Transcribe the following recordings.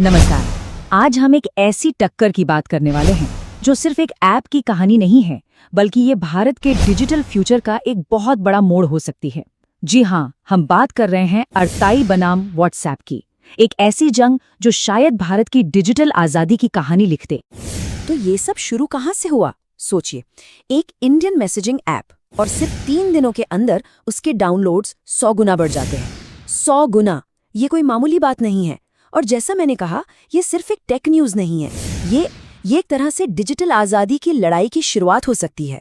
नमस्कार। आज हम एक ऐसी टक्कर की बात करने वाले हैं जो सिर्फ एक ऐप की कहानी नहीं है, बल्कि ये भारत के डिजिटल फ्यूचर का एक बहुत बड़ा मोड़ हो सकती है। जी हाँ, हम बात कर रहे हैं अड़ताई बनाम व्हाट्सएप की। एक ऐसी जंग जो शायद भारत की डिजिटल आजादी की कहानी लिख दे। तो ये सब शुरू कहाँ से हुआ? सोचिए, एक इंडियन मैसेजिंग ऐप और सिर्फ 3 दिनों के अंदर उसके डाउनलोड्स 100 गुना बढ़ जाते हैं। 100 गुना! ये कोई मामूली बात नहीं है। और जैसा मैंने कहा, ये सिर्फ एक टेक न्यूज़ नहीं है। ये एक तरह से डिजिटल आज़ादी की लड़ाई की शुरुआत हो सकती है।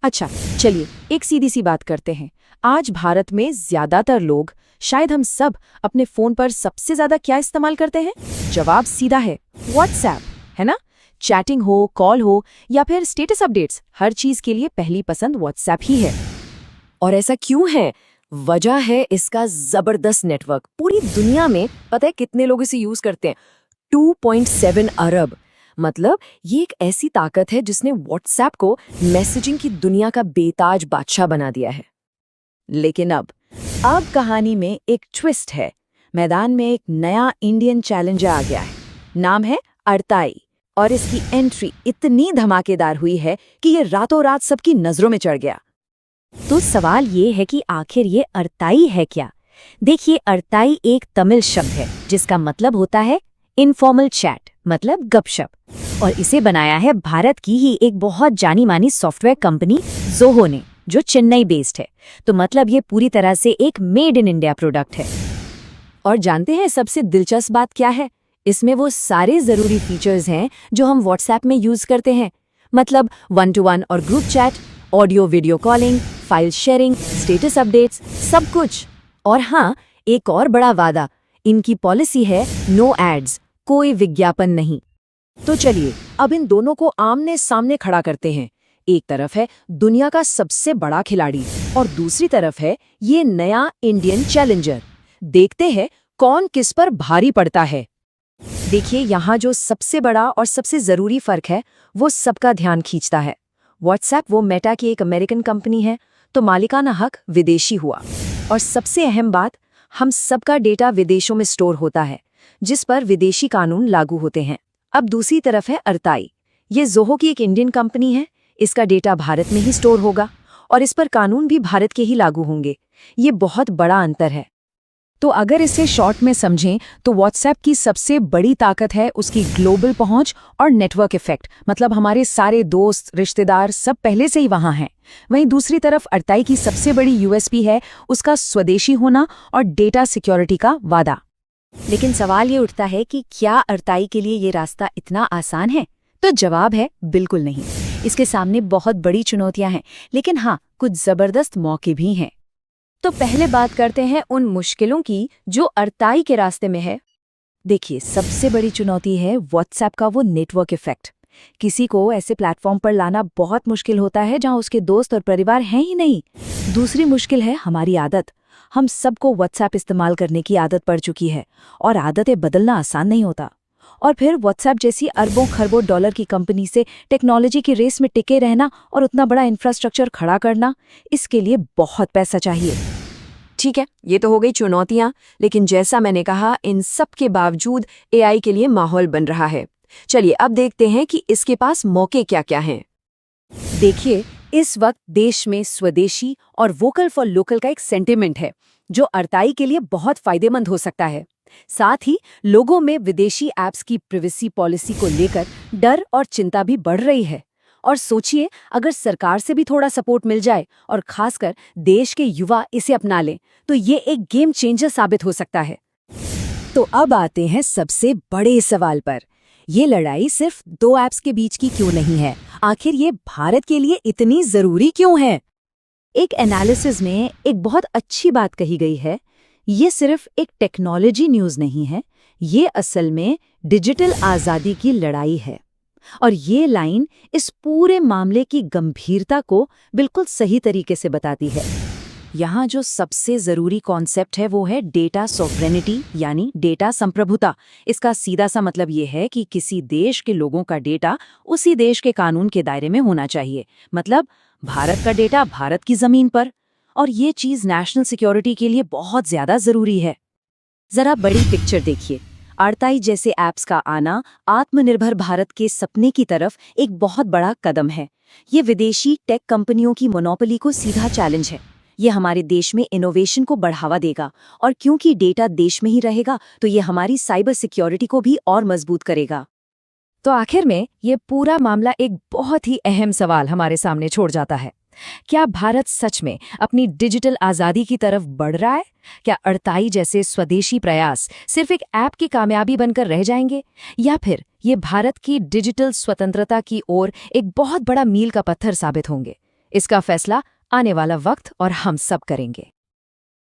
अच्छा, चलिए एक सीधी सी बात करते हैं। आज भारत में ज्यादातर लोग, शायद हम सब, अपने फोन पर सबसे ज्यादा क्या इस्तेमाल करते हैं? जवाब सीधा है, व्हाट्सएप, है ना? चैटिंग हो, कॉल हो या फिर स्टेटस अपडेट्स, हर चीज के लिए पहली पसंद व्हाट्सएप ही है। और ऐसा क्यों है? वजह है इसका जबरदस्त नेटवर्क। पूरी दुनिया में पता है कितने लोग इसे यूज करते हैं? 2.7 अरब। मतलब ये एक ऐसी ताकत है जिसने व्हाट्सएप को मैसेजिंग की दुनिया का बेताज बादशाह बना दिया है। लेकिन अब कहानी में एक ट्विस्ट है। मैदान में एक नया इंडियन चैलेंजर आ गया है। नाम है अड़ताई। और इसकी एंट्री इतनी धमाकेदार हुई है कि ये रातों रात सबकी नजरों में चढ़ गया। तो सवाल ये है कि आखिर ये अड़ताई है क्या? देखिए, अड़ताई एक तमिल शब्द है जिसका मतलब होता है इनफॉर्मल चैट, मतलब गपशप। और इसे बनाया है भारत की ही एक बहुत जानी मानी सॉफ्टवेयर कंपनी ज़ोहो ने, जो चेन्नई बेस्ड है। तो मतलब ये पूरी तरह से एक मेड इन इंडिया प्रोडक्ट है। और जानते हैं सबसे दिलचस्प बात क्या है? इसमें वो सारे जरूरी फीचर्स हैं जो हम व्हाट्सएप में यूज करते हैं। मतलब 1-to-1 और group chat, audio video calling, file sharing, status updates, सब कुछ। और हाँ, एक और बड़ा वादा, इनकी पॉलिसी है नो एड्स, कोई विज्ञापन नहीं। तो चलिए अब इन दोनों को आमने सामने खड़ा करते हैं। एक तरफ है दुनिया का सबसे बड़ा खिलाड़ी और दूसरी तरफ है ये नया इंडियन चैलेंजर। देखते हैं कौन किस पर भारी पड़ता है। देखिए, यहाँ जो सबसे बड़ा और सबसे जरूरी फर्क है वो सबका ध्यान खींचता है। व्हाट्सएप वो मेटा की एक अमेरिकन कंपनी है, तो मालिकाना हक विदेशी हुआ। और सबसे अहम बात, हम सबका डेटा विदेशों में स्टोर होता है, जिस पर विदेशी कानून लागू होते हैं। अब दूसरी तरफ है अड़ताई। ये ज़ोहो की एक इंडियन कंपनी है। इसका डेटा भारत में ही स्टोर होगा और इस पर कानून भी भारत के ही लागू होंगे। ये बहुत बड़ा अंतर है। तो अगर इसे शॉर्ट में समझें तो व्हाट्सएप की सबसे बड़ी ताकत है उसकी ग्लोबल पहुंच और नेटवर्क इफेक्ट। मतलब हमारे सारे दोस्त, रिश्तेदार सब पहले से ही वहां हैं। वहीं दूसरी तरफ अड़ताई की सबसे बड़ी यूएसपी है उसका स्वदेशी होना और डेटा सिक्योरिटी का वादा। लेकिन सवाल ये उठता है कि क्या अड़ताई के लिए ये रास्ता इतना आसान है? तो जवाब है बिल्कुल नहीं। इसके सामने बहुत बड़ी चुनौतियां हैं, लेकिन हाँ, कुछ जबरदस्त मौके भी हैं। तो पहले बात करते हैं उन मुश्किलों की जो अड़ताई के रास्ते में है। देखिए, सबसे बड़ी चुनौती है व्हाट्सएप का वो नेटवर्क इफेक्ट। किसी को ऐसे प्लेटफॉर्म पर लाना बहुत मुश्किल होता है जहां उसके दोस्त और परिवार हैं ही नहीं। दूसरी मुश्किल है हमारी आदत। हम सबको व्हाट्सएप इस्तेमाल करने की आदत पड़ चुकी है और आदतें बदलना आसान नहीं होता। और फिर व्हाट्सएप जैसी अरबों खरबों डॉलर की कंपनी से टेक्नोलॉजी की रेस में टिके रहना और उतना बड़ा इंफ्रास्ट्रक्चर खड़ा करना, इसके लिए बहुत पैसा चाहिए। ठीक है, ये तो हो गई चुनौतियां, लेकिन जैसा मैंने कहा, इन सब के बावजूद एआई के लिए माहौल बन रहा है। चलिए अब देखते हैं कि इसके पास मौके क्या क्या हैं। देखिए, इस वक्त देश में स्वदेशी और वोकल फॉर लोकल का एक सेंटिमेंट है जो अड़ताई के लिए बहुत फायदेमंद हो सकता है। साथ ही लोगों में विदेशी ऐप्स की प्राइवेसी पॉलिसी को लेकर डर और चिंता भी बढ़ रही है। और सोचिए, अगर सरकार से भी थोड़ा सपोर्ट मिल जाए और खासकर देश के युवा इसे अपना लें, तो ये एक गेम चेंजर साबित हो सकता है। तो अब आते हैं सबसे बड़े सवाल पर। ये लड़ाई सिर्फ 2 ऐप्स के बीच की क्यों नहीं है? आखिर ये भारत के लिए इतनी जरूरी क्यों है? एक एनालिसिस में एक बहुत अच्छी बात कही गई है। ये सिर्फ एक टेक्नोलॉजी न्यूज़ नहीं है, ये असल में डिजिटल आज़ादी की लड़ाई है। और ये लाइन इस पूरे मामले की गंभीरता को बिल्कुल सही तरीके से बताती है। यहाँ जो सबसे ज़रूरी कॉन्सेप्ट है वो है डेटा सॉवरेनिटी, यानी डेटा संप्रभुता। इसका सीधा सा मतलब ये है कि किसी देश के लोगों का डेटा उसी देश के कानून के दायरे में होना चाहिए। मतलब भारत का डेटा भारत की ज़मीन पर। और ये चीज़ नेशनल सिक्योरिटी के लिए बहुत ज़्यादा ज़रूरी है। ज़रा बड़ी पिक्चर देखिए। अड़ताई जैसे ऐप्स का आना आत्मनिर्भर भारत के सपने की तरफ एक बहुत बड़ा कदम है। ये विदेशी टेक कंपनियों की मोनोपोली को सीधा चैलेंज है। ये हमारे देश में इनोवेशन को बढ़ावा देगा और क्योंकि डेटा देश में ही रहेगा तो ये हमारी साइबर सिक्योरिटी को भी और मजबूत करेगा। तो आखिर में ये पूरा मामला एक बहुत ही अहम सवाल हमारे सामने छोड़ जाता है। क्या भारत सच में अपनी डिजिटल आज़ादी की तरफ बढ़ रहा है? क्या अड़ताई जैसे स्वदेशी प्रयास सिर्फ एक ऐप की कामयाबी बनकर रह जाएंगे, या फिर ये भारत की डिजिटल स्वतंत्रता की ओर एक बहुत बड़ा मील का पत्थर साबित होंगे? इसका फैसला आने वाला वक्त और हम सब करेंगे।